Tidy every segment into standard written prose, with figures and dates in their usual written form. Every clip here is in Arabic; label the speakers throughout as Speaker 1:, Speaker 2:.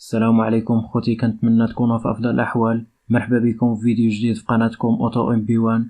Speaker 1: السلام عليكم خوتي، كنتمنى تكونوا في افضل الاحوال. مرحبا بكم في فيديو جديد في قناتكم اوتو ام بي 1.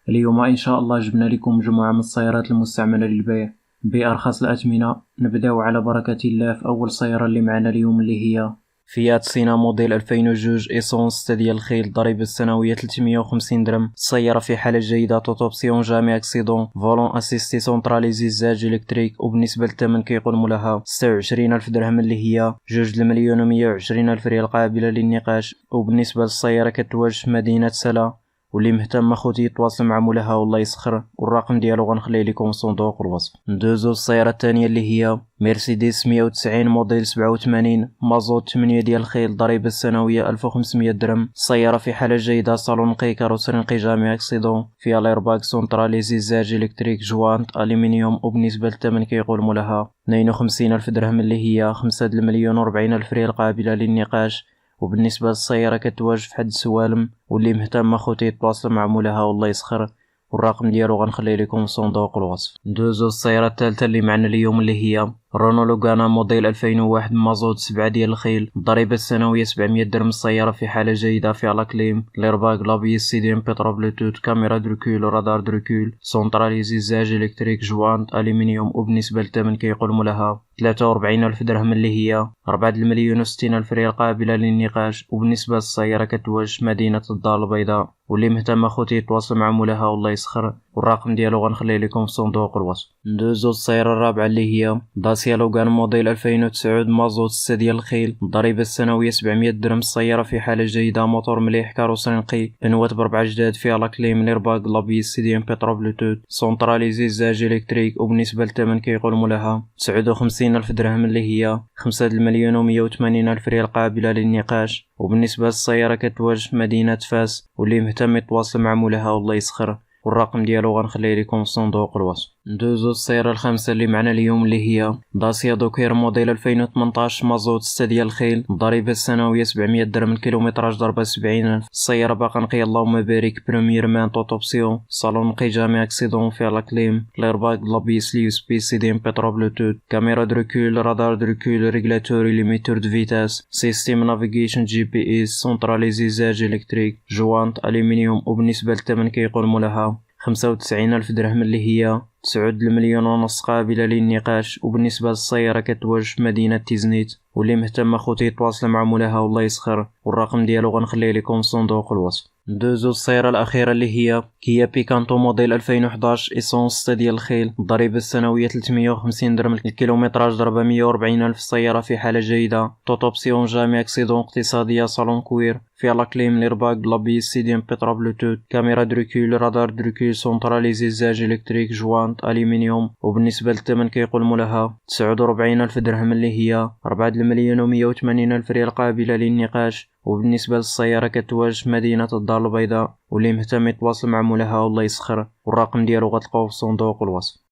Speaker 1: اليوم ان شاء الله جبنا لكم مجموعه من السيارات المستعمله للبيع بارخص الاثمنه. نبداو على بركه الله في اول سياره اللي معنا اليوم، اللي هي فيات سينا موديل 2002 ايسونس ديال الخيل. الضريبه السنويه 350 درهم. السياره في حاله جيده، توتوبسيون جامي اكسيدون، فولون اسيستي سونتراليزي زاج الكتريك. وبالنسبه للثمن كيقول مولاها 26000 درهم، اللي هي 2,120,000 ريال قابله للنقاش. وبالنسبه للسياره كتواجد في مدينه سلا، واللي مهتم اخوتي يتواصل مع مولاها والله يسخر، والرقم ديالو غنخليه لكم في صندوق الوصف. ندوزو السياره الثانيه اللي هي مرسيدس 190 موديل 87 مازوت 8 ديال الخيل. الضريبه السنويه 1500 درهم. السياره في حاله جيده، صالون نقي، كاروسري نقي، جامي اكسيدون، فيها الايرباك سونتراليزي زاج الكتريك، جوانت الومنيوم. وبالنسبه للثمن كيقول مولاها 52000 درهم، اللي هي 5,140,000 ريال قابله للنقاش. وبالنسبه للسياره كتواجد في حد السوالم، واللي مهتم اخوتي يتواصل مع مولاها والله يسخر، والرقم ديالو غنخليه لكم في صندوق الوصف. ندوزو السياره الثالثه اللي معنا اليوم، اللي هي رونو لوغانا موديل 2001 مازوت 7 ديال الخيل. الضريبه السنويه 700 درهم. السياره في حاله جيده، فيها لاكليم، ليرباك، لابيس، سيديم، بيترو، بلوتوث، كاميرا دركول، رادار دركول، سونتراليزي زاج الكتريك، جوانت الومنيوم. وبالنسبه للثمن كيقول مولاها 43,000 درهم، اللي هي 4,160,000 ريال قابله للنقاش. وبالنسبه للسياره كتواجد في مدينه الدار البيضاء، واللي مهتم اخوتي يتواصل مع مولاها والله يسخر، والرقم ديالو غنخليه لكم في صندوق الوصف. ندوزو السياره الرابعه اللي هي داسيا لوغان موديل 2009 مازوت 6 ديال الخيل. الضريبه السنويه 700 درهم. السياره في حاله جيده، موتور مليح، كاروسري نقي، بنوات بربعه جداد، فيها لاكليم، ليرباك، لابيس، سيديم، بيترو، بلوتوث، سونتراليزي زاج الكتريك. وبالنسبه للثمن كيقول مولاها 59,000 درهم، اللي هي 5,180,000 ريال قابله للنقاش. وبالنسبه للسياره كتواجد في مدينه فاس، واللي مهتم يتواصل مع مولاها والله يسخر، والرقم ديالو غنخليه لكم في صندوق الوصف. ندوزو السياره الخامسه اللي معنا اليوم، اللي هي داسيا دوكير موديل 2018 مازوت 6 ديال الخيل. الضريبه السنويه 700 درهم. الكيلومتراج ضربه 70,000. السياره باقا نقيه اللهم بارك، بريمير مان، توتوبسيون، صالون نقي، جامي اكسيدون، فيها لاكليم، ليرباك، لابيس، يو اس بي، سيديم، بيترو، بلوتوث، كاميرا دركول، رادار دركول، ريغلاتوري، ليميتور دو فيتاس، سيستيم نافيغيشن، جي بي اس، سونتراليزي زاج الكتريك، جوانت الومنيوم. وبالنسبه للثمن كيقول مولاها 95,000 درهم، اللي هي 9,100,000 قابلة للنقاش. وبالنسبة للسيارة كتواجد في مدينة تيزنيت، واللي مهتم اخوتي يتواصل مع مولاها والله يسخر، والرقم ديالو غنخليه لكم في صندوق الوصف. ندوزو السيارة الأخيرة اللي هي كيا بيكانتو موديل 2011 إيسونس 6 ديال الخيل. الضريبة السنوية 350 درهم. الكيلومتراج ضربة 140,000. السيارة في حالة جيدة، توتوبسيون جامي اكسيدون، اقتصادية، صالون كوير، فيها لاكليم، ليرباك، لابيس، سيديم، بيترو، بلوتوث، كاميرا دركول، رادار دركول، سونتراليزي زاج الكتريك، جوانت الومنيوم. وبالنسبة للثمن كيقول مولاها 49,000 درهم، اللي هي 4,180,000 ريال قابلة للنقاش. وبالنسبة للسيارة كتواجد في مدينة الدار البيضاء، واللي مهتم يتواصل مع مولاها والله يسخر، والرقم ديالو غتلقاوه في صندوق الوصف.